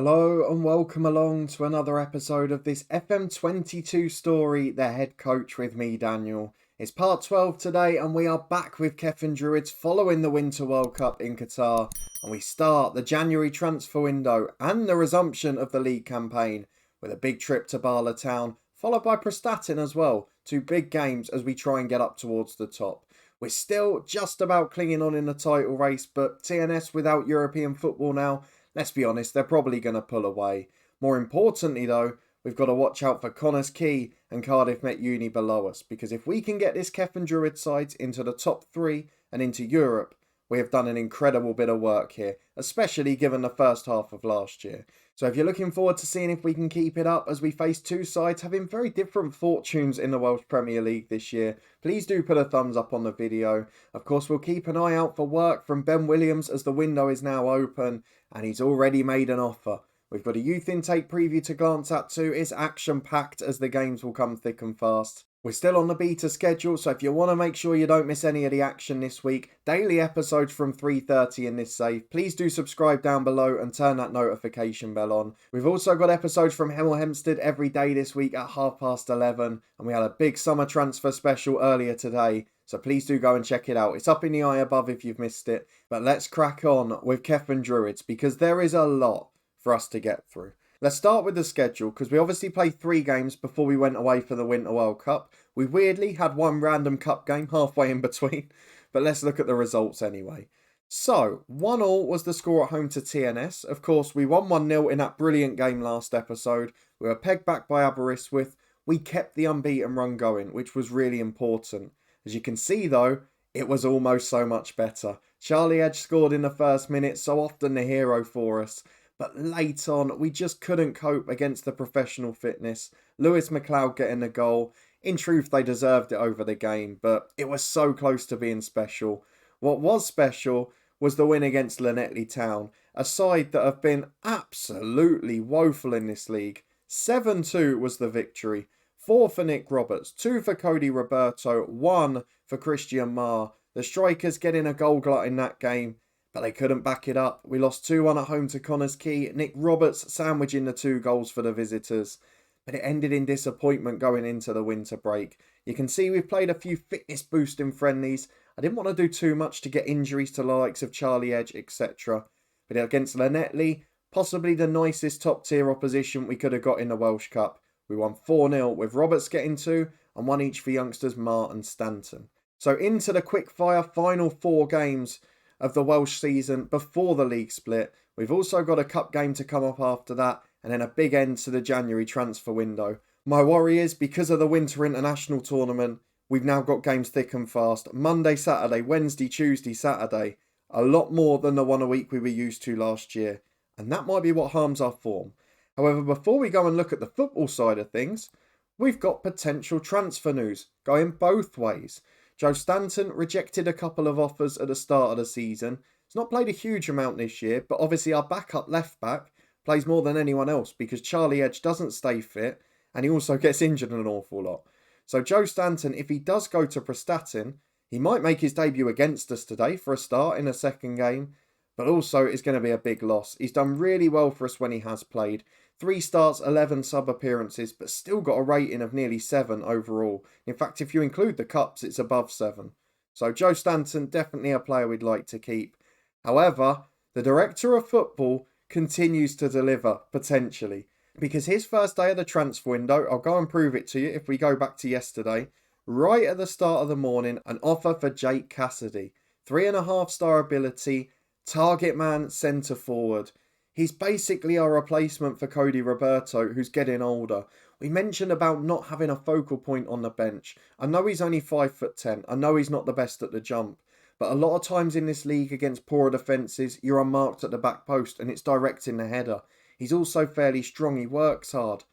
Hello and welcome along to another episode of this FM22 story, The Head Coach with me, Daniel. It's part 12 today and we are back with Cefn Druids following the Winter World Cup in Qatar. And we start the January transfer window and the resumption of the league campaign with a big trip to Bala Town, followed by Prestatyn as well. Two big games as we try and get up towards the top. We're still just about clinging on in the title race, but TNS without European football now, let's be honest, they're probably going to pull away. More importantly though, we've got to watch out for Connah's Quay and Cardiff Met Uni below us, because if we can get this Cefn Druid side into the top 3 and into Europe, we have done an incredible bit of work here, especially given the first half of last year. So if you're looking forward to seeing if we can keep it up as we face two sides having very different fortunes in the Welsh Premier League this year, please do put a thumbs up on the video. Of course, we'll keep an eye out for work from Ben Williams as the window is now open and he's already made an offer. We've got a youth intake preview to glance at too. It's action-packed as the games will come thick and fast. We're still on the beta schedule, so if you want to make sure you don't miss any of the action this week, daily episodes from 3:30 in this save, please do subscribe down below and turn that notification bell on. We've also got episodes from Hemel Hempstead every day this week at 11:30, and we had a big summer transfer special earlier today, so please do go and check it out. It's up in the eye above if you've missed it, but let's crack on with Cefn Druids because there is a lot for us to get through. Let's start with the schedule, because we obviously played 3 games before we went away for the Winter World Cup. We weirdly had one random cup game halfway in between, but let's look at the results anyway. So, 1-1 was the score at home to TNS. Of course, we won 1-0 in that brilliant game last episode. We were pegged back by Aberystwyth. We kept the unbeaten run going, which was really important. As you can see though, it was almost so much better. Charlie Edge scored in the first minute, so often the hero for us. But late on, we just couldn't cope against the professional fitness. Lewis McLeod getting the goal. In truth, they deserved it over the game, but it was so close to being special. What was special was the win against Llanelli Town, a side that have been absolutely woeful in this league. 7-2 was the victory. 4 for Nick Roberts, 2 for Cody Roberto, 1 for Christian Marr. The strikers getting a goal glut in that game, but they couldn't back it up. We lost 2-1 at home to Connah's Quay. Nick Roberts sandwiching the 2 goals for the visitors. But it ended in disappointment going into the winter break. You can see we've played a few fitness boosting friendlies. I didn't want to do too much to get injuries to the likes of Charlie Edge, etc. But against Llanelli, possibly the nicest top tier opposition we could have got in the Welsh Cup. We won 4-0 with Roberts getting 2 and 1 each for youngsters Marr and Stanton. So into the quickfire final 4 games of the Welsh season before the league split. We've also got a cup game to come up after that, and then a big end to the January transfer window. My worry is, because of the Winter International Tournament, we've now got games thick and fast. Monday, Saturday, Wednesday, Tuesday, Saturday. A lot more than the one a week we were used to last year. And that might be what harms our form. However, before we go and look at the football side of things, we've got potential transfer news going both ways. Joe Stanton rejected a couple of offers at the start of the season. He's not played a huge amount this year, but obviously our backup left back plays more than anyone else because Charlie Edge doesn't stay fit and he also gets injured an awful lot. So Joe Stanton, if he does go to Prestatyn, he might make his debut against us today for a start in a second game, but also it's going to be a big loss. He's done really well for us when he has played. 3 starts, 11 sub-appearances, but still got a rating of nearly 7 overall. In fact, if you include the cups, it's above 7. So Joe Stanton, definitely a player we'd like to keep. However, the director of football continues to deliver, potentially. Because his first day of the transfer window, I'll go and prove it to you if we go back to yesterday. Right at the start of the morning, an offer for Jake Cassidy. 3.5-star ability, target man, centre forward. He's basically our replacement for Cody Roberto, who's getting older. We mentioned about not having a focal point on the bench. I know he's only 5'10". I know he's not the best at the jump. But a lot of times in this league against poorer defences, you're unmarked at the back post and it's directing the header. He's also fairly strong. He works hard.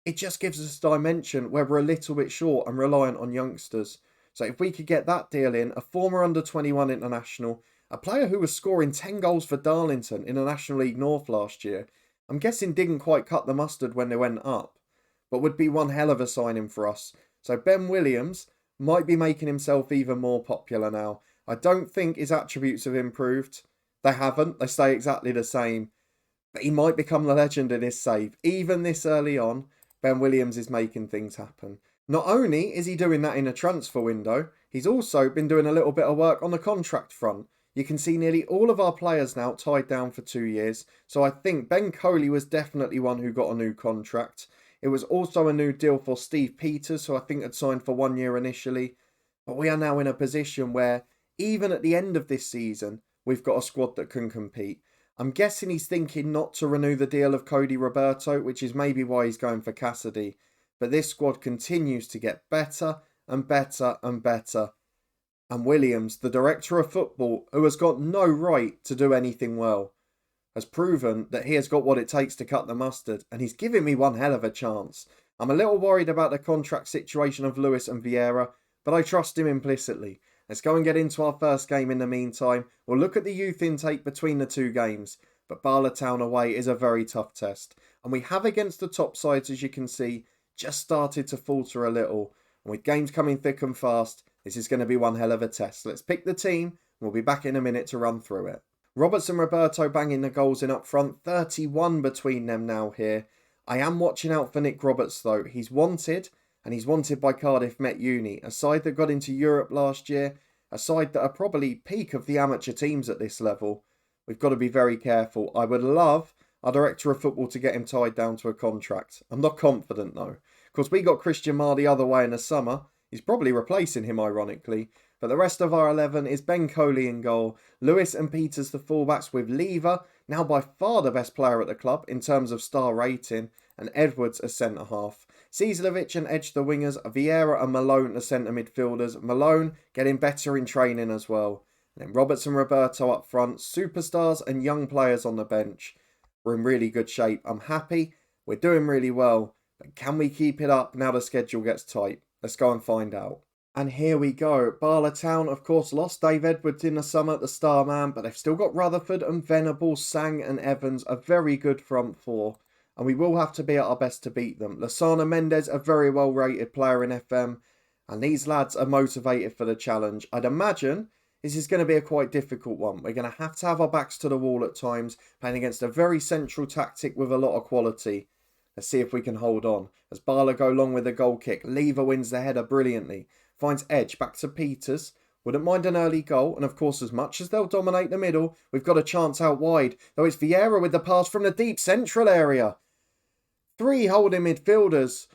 It just gives us a dimension where we're a little bit short and reliant on youngsters. So if we could get that deal in, a former under-21 international, a player who was scoring 10 goals for Darlington in the National League North last year, I'm guessing didn't quite cut the mustard when they went up, but would be one hell of a signing for us. So Ben Williams might be making himself even more popular now. I don't think his attributes have improved. They haven't. They stay exactly the same. But he might become the legend of this save. Even this early on, Ben Williams is making things happen. Not only is he doing that in a transfer window, he's also been doing a little bit of work on the contract front. You can see nearly all of our players now tied down for 2 years. So I think Ben Coley was definitely one who got a new contract. It was also a new deal for Steve Peters, who I think had signed for 1 year initially. But we are now in a position where, even at the end of this season, we've got a squad that can compete. I'm guessing he's thinking not to renew the deal of Cody Roberto, which is maybe why he's going for Cassidy. But this squad continues to get better and better and better. And Williams, the director of football, who has got no right to do anything well, has proven that he has got what it takes to cut the mustard, and he's giving me one hell of a chance. I'm a little worried about the contract situation of Lewis and Vieira, but I trust him implicitly. Let's go and get into our first game in the meantime. We'll look at the youth intake between the two games, but Bala Town away is a very tough test. And we have, against the top sides, as you can see, just started to falter a little. And with games coming thick and fast, this is going to be one hell of a test. Let's pick the team, and we'll be back in a minute to run through it. Roberts and Roberto banging the goals in up front, 31 between them now here. I am watching out for Nick Roberts though. He's wanted, and he's wanted by Cardiff Met Uni, a side that got into Europe last year, a side that are probably peak of the amateur teams at this level. We've got to be very careful. I would love our director of football to get him tied down to a contract. I'm not confident though. Of course, we got Christian Marr the other way in the summer. He's probably replacing him, ironically. But the rest of our 11 is Ben Coley in goal, Lewis and Peters the fullbacks, with Lever, now by far the best player at the club in terms of star rating, and Edwards as centre-half. Cizlovic and Edge the wingers, Vieira and Malone the centre midfielders, Malone getting better in training as well. And then Roberts and Roberto up front, superstars and young players on the bench. We're in really good shape. I'm happy, we're doing really well, but can we keep it up now the schedule gets tight? Let's go and find out. And here we go. Bala Town, of course, lost Dave Edwards in the summer at the star man, but they've still got Rutherford and Venable, Sang and Evans, a very good front four. And we will have to be at our best to beat them. Lasana Mendez, a very well rated player in FM. And these lads are motivated for the challenge. I'd imagine this is going to be a quite difficult one. We're going to have our backs to the wall at times, playing against a very central tactic with a lot of quality. Let's see if we can hold on. As Bala go long with a goal kick, Lever wins the header brilliantly. Finds Edge back to Peters. Wouldn't mind an early goal. And of course, as much as they'll dominate the middle, we've got a chance out wide. Though it's Vieira with the pass from the deep central area. Three attacking midfielders,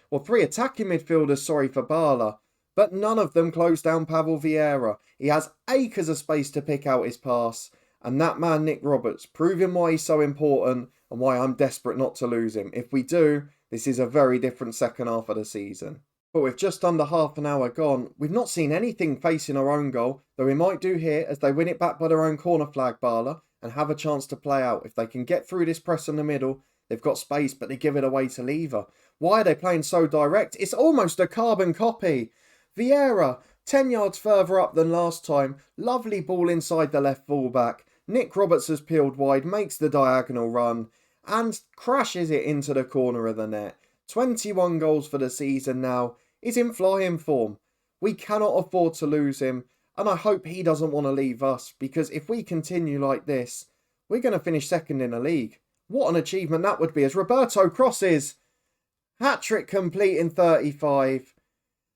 for Bala. But none of them close down Pavel Vieira. He has acres of space to pick out his pass. And that man, Nick Roberts, proving why he's so important and why I'm desperate not to lose him. If we do, this is a very different second half of the season. But with just under half an hour gone, we've not seen anything facing our own goal, though we might do here as they win it back by their own corner flag, Bala, and have a chance to play out. If they can get through this press in the middle, they've got space, but they give it away to Lever. Why are they playing so direct? It's almost a carbon copy. Vieira, 10 yards further up than last time. Lovely ball inside the left fullback. Nick Roberts has peeled wide, makes the diagonal run, and crashes it into the corner of the net. 21 goals for the season now. He's in flying form. We cannot afford to lose him, and I hope he doesn't want to leave us, because if we continue like this, we're going to finish second in the league. What an achievement that would be as Roberto crosses. Hat-trick complete in 35.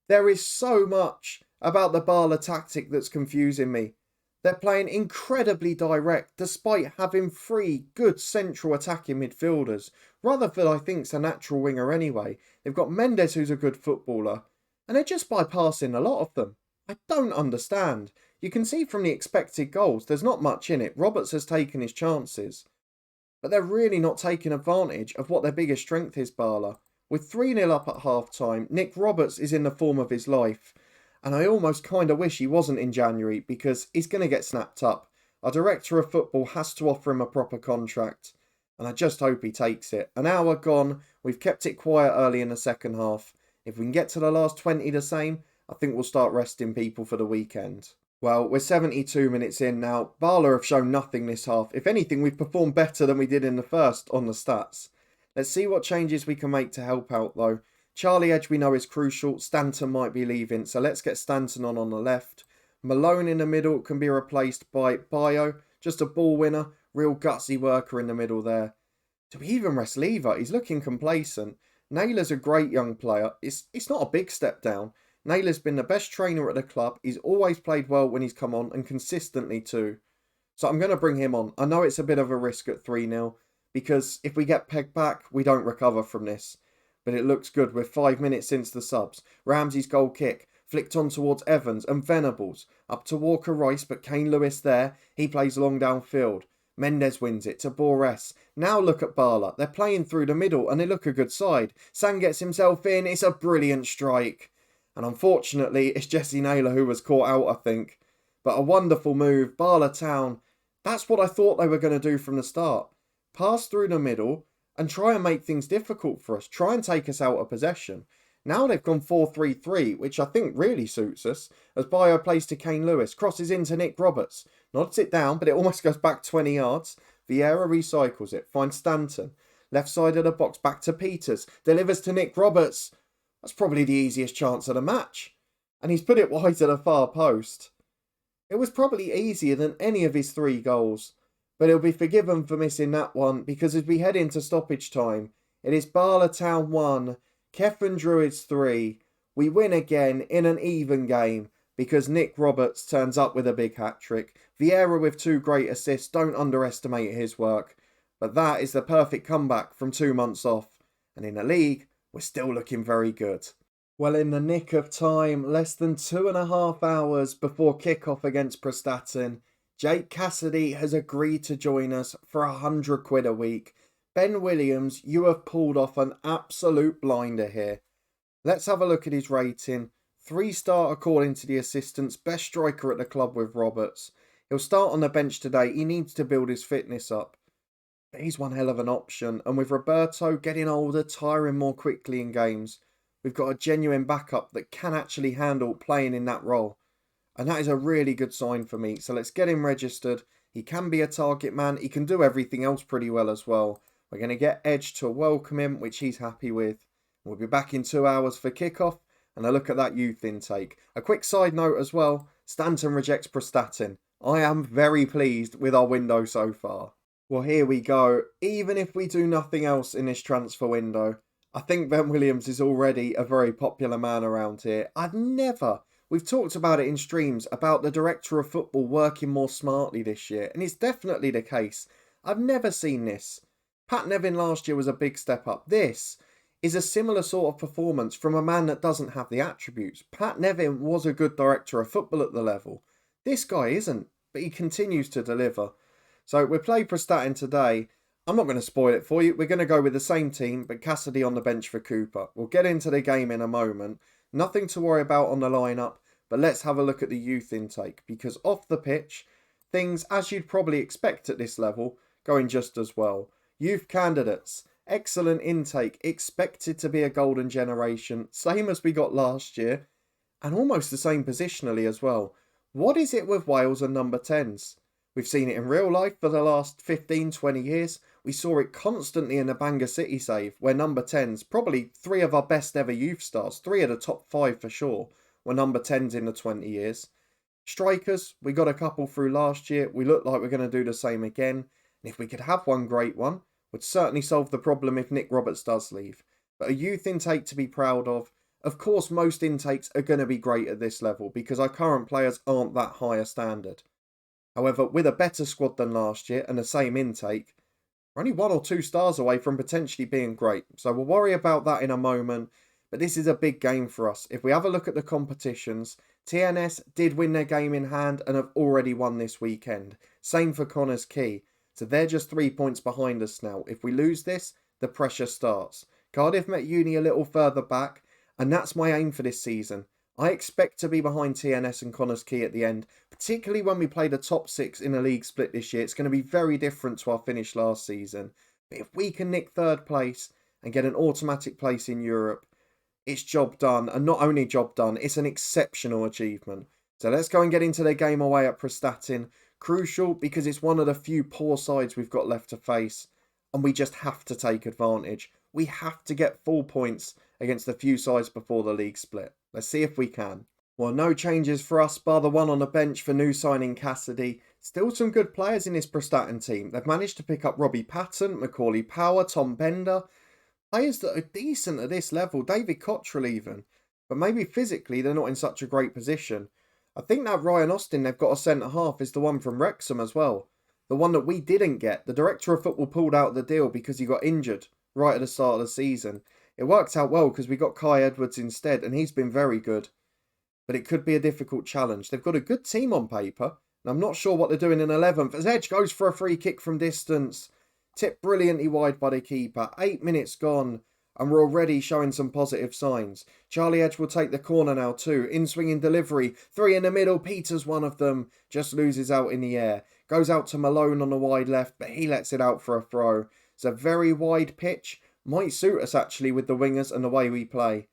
There is so much about the Bala tactic that's confusing me. They're playing incredibly direct despite having three good central attacking midfielders. Rutherford, I think, is a natural winger anyway. They've got Mendes, who's a good footballer. And they're just bypassing a lot of them. I don't understand. You can see from the expected goals, there's not much in it. Roberts has taken his chances. But they're really not taking advantage of what their biggest strength is, Bala. With 3-0 up at half-time, Nick Roberts is in the form of his life. And I almost kind of wish he wasn't in January because he's going to get snapped up. Our director of football has to offer him a proper contract. And I just hope he takes it. An hour gone. We've kept it quiet early in the second half. If we can get to the last 20 the same, I think we'll start resting people for the weekend. Well, we're 72 minutes in now. Bala have shown nothing this half. If anything, we've performed better than we did in the first on the stats. Let's see what changes we can make to help out though. Charlie Edge we know is crucial. Stanton might be leaving, so let's get Stanton on the left. Malone in the middle can be replaced by Bio. Just a ball winner. Real gutsy worker in the middle there. Do we even rest Lever? He's looking complacent. Naylor's a great young player. It's not a big step down. Naylor's been the best trainer at the club. He's always played well when he's come on, and consistently too. So I'm going to bring him on. I know it's a bit of a risk at 3-0, because if we get pegged back, we don't recover from this. But it looks good with 5 minutes since the subs. Ramsey's goal kick, flicked on towards Evans and Venables. Up to Walker Rice, but Kane Lewis there. He plays long downfield. Mendes wins it to Bores. Now look at Bala. They're playing through the middle and they look a good side. Sang gets himself in. It's a brilliant strike. And unfortunately, it's Jesse Naylor who was caught out, I think. But a wonderful move. Bala Town. That's what I thought they were going to do from the start. Pass through the middle and try and make things difficult for us. Try and take us out of possession. Now they've gone 4-3-3, which I think really suits us, as Bio plays to Kane Lewis, crosses into Nick Roberts, nods it down, but it almost goes back 20 yards. Vieira recycles it, finds Stanton, left side of the box, back to Peters, delivers to Nick Roberts. That's probably the easiest chance of the match. And he's put it wide to the far post. It was probably easier than any of his 3 goals, but he'll be forgiven for missing that one, because as we head into stoppage time, it is Bala Town 1, Cefn Druids 3. We win again in an even game because Nick Roberts turns up with a big hat-trick. Vieira with 2 great assists, don't underestimate his work. But that is the perfect comeback from 2 months off. And in the league, we're still looking very good. Well, in the nick of time, less than 2.5 hours before kick-off against Prestatyn, Jake Cassidy has agreed to join us for £100 a week. Ben Williams, you have pulled off an absolute blinder here. Let's have a look at his rating. 3-star according to the assistants, best striker at the club with Roberts. He'll start on the bench today. He needs to build his fitness up. But he's one hell of an option. And with Roberto getting older, tiring more quickly in games, we've got a genuine backup that can actually handle playing in that role. And that is a really good sign for me. So let's get him registered. He can be a target man. He can do everything else pretty well as well. We're going to get Edge to welcome him, which he's happy with. We'll be back in 2 hours for kickoff and a look at that youth intake. A quick side note as well, Stanton rejects Prestatyn. I am very pleased with our window so far. Well, here we go. Even if we do nothing else in this transfer window, I think Ben Williams is already a very popular man around here. We've talked about it in streams, about the director of football working more smartly this year, and it's definitely the case. I've never seen this. Pat Nevin last year was a big step up. This is a similar sort of performance from a man that doesn't have the attributes. Pat Nevin was a good director of football at the level. This guy isn't, but he continues to deliver. So we play Prestatyn today. I'm not going to spoil it for you. We're going to go with the same team, but Cassidy on the bench for Cooper. We'll get into the game in a moment. Nothing to worry about on the lineup, but let's have a look at the youth intake, because off the pitch, things, as you'd probably expect at this level, going just as well. Youth candidates, excellent intake, expected to be a golden generation, same as we got last year, and almost the same positionally as well. What is it with Wales and number 10s? We've seen it in real life for the last 15-20 years. We saw it constantly in the Bangor City save, where number 10s, probably 3 of our best ever youth stars, 3 of the top 5 for sure, were number 10s in the 20 years. Strikers, we got a couple through last year. We look like we're going to do the same again. And if we could have one great one, would certainly solve the problem if Nick Roberts does leave. But a youth intake to be proud of. Of course, most intakes are going to be great at this level because our current players aren't that high a standard. However, with a better squad than last year and the same intake, we're only 1 or 2 stars away from potentially being great. So we'll worry about that in a moment. But this is a big game for us. If we have a look at the competitions, TNS did win their game in hand and have already won this weekend. Same for Connors Quay. So they're just 3 points behind us now. If we lose this, the pressure starts. Cardiff met Uni a little further back, and that's my aim for this season. I expect to be behind TNS and Connors Quay at the end, particularly when we play the top 6 in a league split this year. It's going to be very different to our finish last season. But if we can nick 3rd place and get an automatic place in Europe, it's job done. And not only job done, it's an exceptional achievement. So let's go and get into the game away at Prestatyn. Crucial because it's one of the few poor sides we've got left to face. And we just have to take advantage. We have to get full points against the few sides before the league split. Let's see if we can. Well, no changes for us, bar the one on the bench for new signing Cassidy. Still some good players in this Prestatyn team. They've managed to pick up Robbie Patton, Macaulay Power, Tom Bender. Players that are decent at this level, David Cottrell even. But maybe physically they're not in such a great position. I think that Ryan Austin they've got a centre-half is the one from Wrexham as well. The one that we didn't get. The director of football pulled out the deal because he got injured right at the start of the season. It worked out well because we got Kai Edwards instead and he's been very good. But it could be a difficult challenge. They've got a good team on paper. And I'm not sure what they're doing in 11th. As Edge goes for a free kick from distance. Tipped brilliantly wide by the keeper. 8 minutes gone. And we're already showing some positive signs. Charlie Edge will take the corner now too. In-swinging delivery. 3 in the middle. Peter's one of them. Just loses out in the air. Goes out to Malone on the wide left. But he lets it out for a throw. It's a very wide pitch. Might suit us actually with the wingers and the way we play.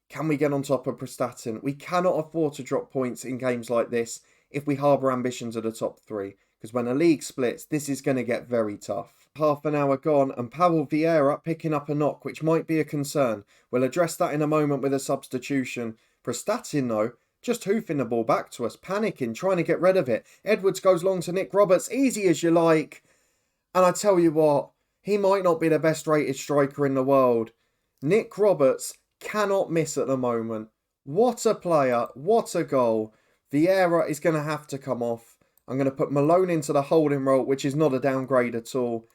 Can we get on top of Prestatyn? We cannot afford to drop points in games like this if we harbour ambitions of the top 3. Because when a league splits, this is going to get very tough. Half an hour gone and Pavel Vieira picking up a knock, which might be a concern. We'll address that in a moment with a substitution. Prestatyn, though, just hoofing the ball back to us, panicking, trying to get rid of it. Edwards goes long to Nick Roberts, easy as you like. And I tell you what, he might not be the best rated striker in the world. Nick Roberts cannot miss at the moment. What a player, what a goal. Vieira is going to have to come off. I'm going to put Malone into the holding role, which is not a downgrade at all.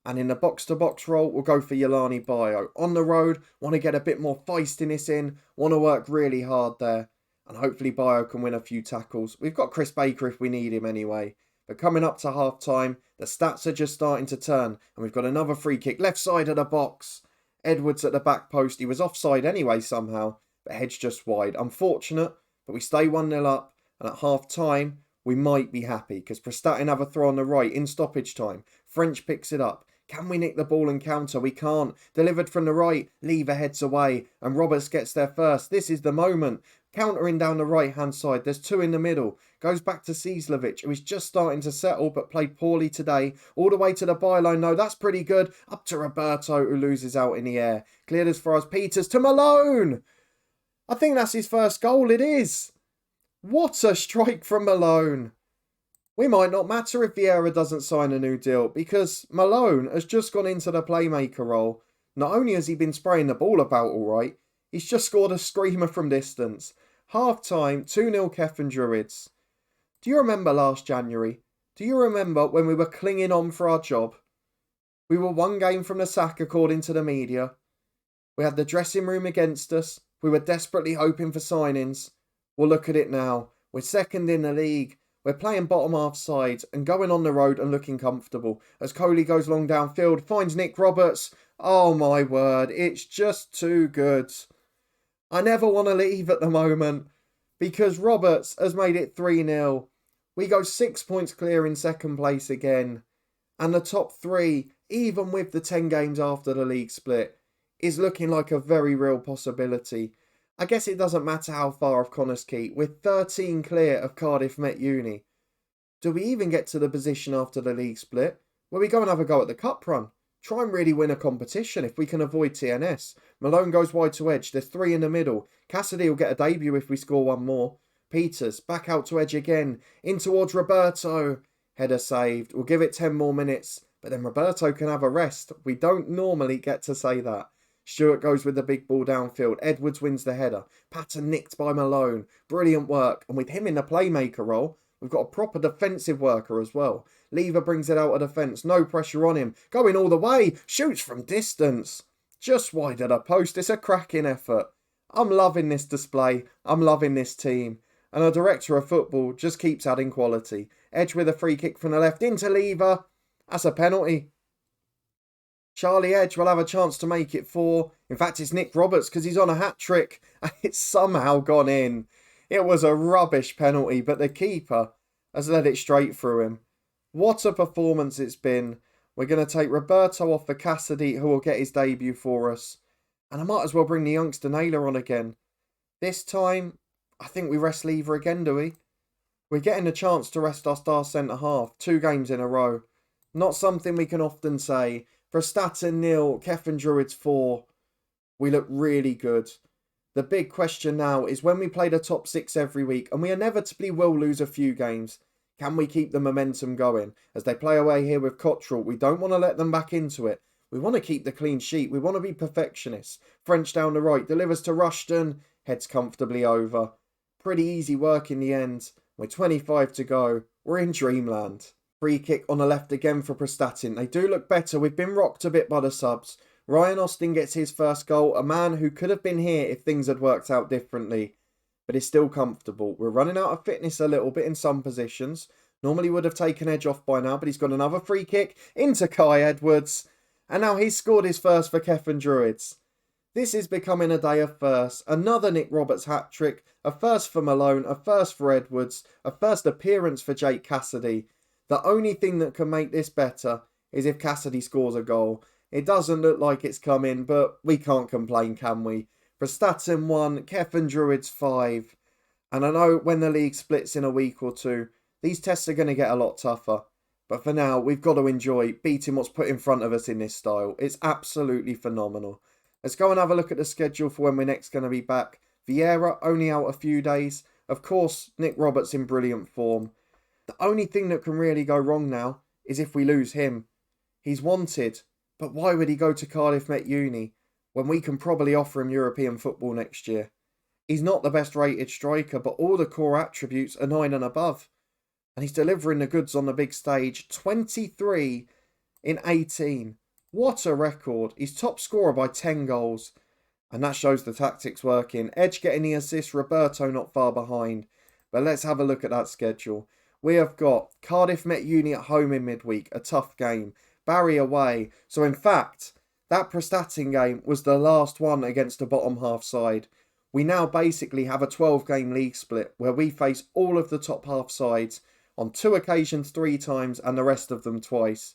And in the box-to-box role, we'll go for Jelani Bio. On the road, want to get a bit more feistiness in. Want to work really hard there. And hopefully Bio can win a few tackles. We've got Chris Baker if we need him anyway. But coming up to half-time, the stats are just starting to turn. And we've got another free kick, left side of the box. Edwards at the back post. He was offside anyway somehow. But Hedge just wide. Unfortunate, but we stay 1-0 up. And at half-time, we might be happy. Because Prestatyn have a throw on the right in stoppage time. French picks it up. Can we nick the ball and counter? We can't. Delivered from the right. Lever heads away. And Roberts gets there first. This is the moment. Countering down the right-hand side. There's 2 in the middle. Goes back to Cieslewicz, who is just starting to settle but played poorly today. All the way to the byline. No, that's pretty good. Up to Roberto, who loses out in the air. Cleared as far as Peters to Malone. I think that's his first goal. It is. What a strike from Malone. We might not matter if Vieira doesn't sign a new deal because Malone has just gone into the playmaker role. Not only has he been spraying the ball about all right, he's just scored a screamer from distance. Half-time, 2-0 Cefn Druids. Do you remember last January? Do you remember when we were clinging on for our job? We were 1 game from the sack according to the media. We had the dressing room against us. We were desperately hoping for signings. Well, look at it now. We're second in the league. We're playing bottom half sides and going on the road and looking comfortable. As Coley goes long downfield, finds Nick Roberts. Oh my word, it's just too good. I never want to leave at the moment because Roberts has made it 3-0. We go 6 points clear in second place again. And the top 3, even with the 10 games after the league split, is looking like a very real possibility. I guess it doesn't matter how far off Connors Keat. We're 13 clear of Cardiff Met Uni. Do we even get to the position after the league split where we go and have a go at the cup run? Try and really win a competition if we can avoid TNS. Malone goes wide to Edge. There's 3 in the middle. Cassidy will get a debut if we score 1 more. Peters back out to Edge again. In towards Roberto. Header saved. We'll give it 10 more minutes. But then Roberto can have a rest. We don't normally get to say that. Stewart goes with the big ball downfield. Edwards wins the header. Patton nicked by Malone. Brilliant work. And with him in the playmaker role, we've got a proper defensive worker as well. Lever brings it out of defence. No pressure on him. Going all the way. Shoots from distance. Just wide of the post. It's a cracking effort. I'm loving this display. I'm loving this team. And our director of football just keeps adding quality. Edge with a free kick from the left into Lever. That's a penalty. Charlie Edge will have a chance to make it 4. In fact, it's Nick Roberts because he's on a hat-trick. And it's somehow gone in. It was a rubbish penalty, but the keeper has let it straight through him. What a performance it's been. We're going to take Roberto off for Cassidy, who will get his debut for us. And I might as well bring the youngster Naylor on again. This time, I think we rest Lever again, do we? We're getting a chance to rest our star centre-half 2 games in a row. Not something we can often say. Prestatyn 0, Cefn Druids 4. We look really good. The big question now is when we play the top 6 every week, and we inevitably will lose a few games, Can we keep the momentum going? As they play away here with Cottrell, we don't want to let them back into it. We want to keep the clean sheet. We want to be perfectionists. French down the right, delivers to Rushton, heads comfortably over. Pretty easy work in the end. With 25 to go, we're in dreamland. Free kick on the left again for Prestatyn. They do look better. We've been rocked a bit by the subs. Ryan Austin gets his first goal, a man who could have been here if things had worked out differently. But is still comfortable. We're running out of fitness a little bit in some positions. Normally would have taken edge off by now, but he's got another free kick into Kai Edwards. And now he's scored his first for Cefn Druids. This is becoming a day of firsts. Another Nick Roberts hat-trick, a first for Malone, a first for Edwards, a first appearance for Jake Cassidy. The only thing that can make this better is if Cassidy scores a goal. It doesn't look like it's coming, but we can't complain, can we? Prestatyn 1, Cefn Druids 5. And I know when the league splits in a week or two, these tests are going to get a lot tougher. But for now, we've got to enjoy beating what's put in front of us in this style. It's absolutely phenomenal. Let's go and have a look at the schedule for when we're next going to be back. Vieira only out a few days. Of course, Nick Roberts in brilliant form. The only thing that can really go wrong now is if we lose him. He's wanted, but why would he go to Cardiff Met Uni when we can probably offer him European football next year? He's not the best rated striker, but all the core attributes are 9 and above. And he's delivering the goods on the big stage. 23 in 18. What a record. He's top scorer by 10 goals. And that shows the tactics working. Edge getting the assist, Roberto not far behind. But let's have a look at that schedule. We have got Cardiff Met Uni at home in midweek, a tough game. Barry away. So in fact, that Prestatyn game was the last one against the bottom half side. We now basically have a 12-game league split where we face all of the top half sides on 2 occasions 3 times and the rest of them twice.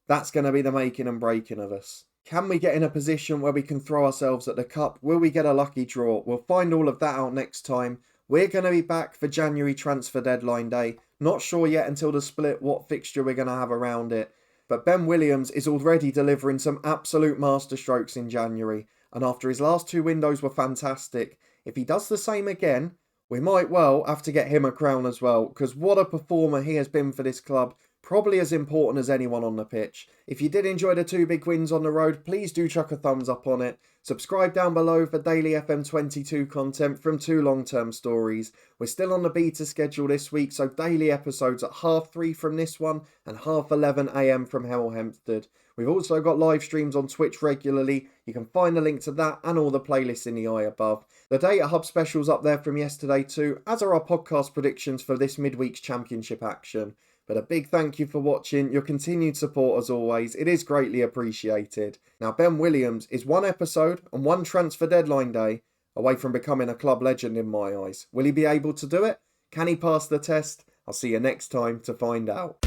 That's going to be the making and breaking of us. Can we get in a position where we can throw ourselves at the cup? Will we get a lucky draw? We'll find all of that out next time. We're going to be back for January transfer deadline day. Not sure yet until the split what fixture we're going to have around it. But Ben Williams is already delivering some absolute masterstrokes in January. And after his last 2 windows were fantastic, if he does the same again, we might well have to get him a crown as well. Because what a performer he has been for this club. Probably as important as anyone on the pitch. If you did enjoy the 2 big wins on the road, please do chuck a thumbs up on it. Subscribe down below for daily FM22 content from 2 long-term stories. We're still on the beta schedule this week, so daily episodes at 3:30 from this one and 11:30 AM from Hemel Hempstead. We've also got live streams on Twitch regularly. You can find the link to that and all the playlists in the eye above. The Data Hub specials up there from yesterday too, as are our podcast predictions for this midweek's championship action. But a big thank you for watching, your continued support as always, it is greatly appreciated. Now Ben Williams is 1 episode and 1 transfer deadline day away from becoming a club legend in my eyes. Will he be able to do it? Can he pass the test? I'll see you next time to find out.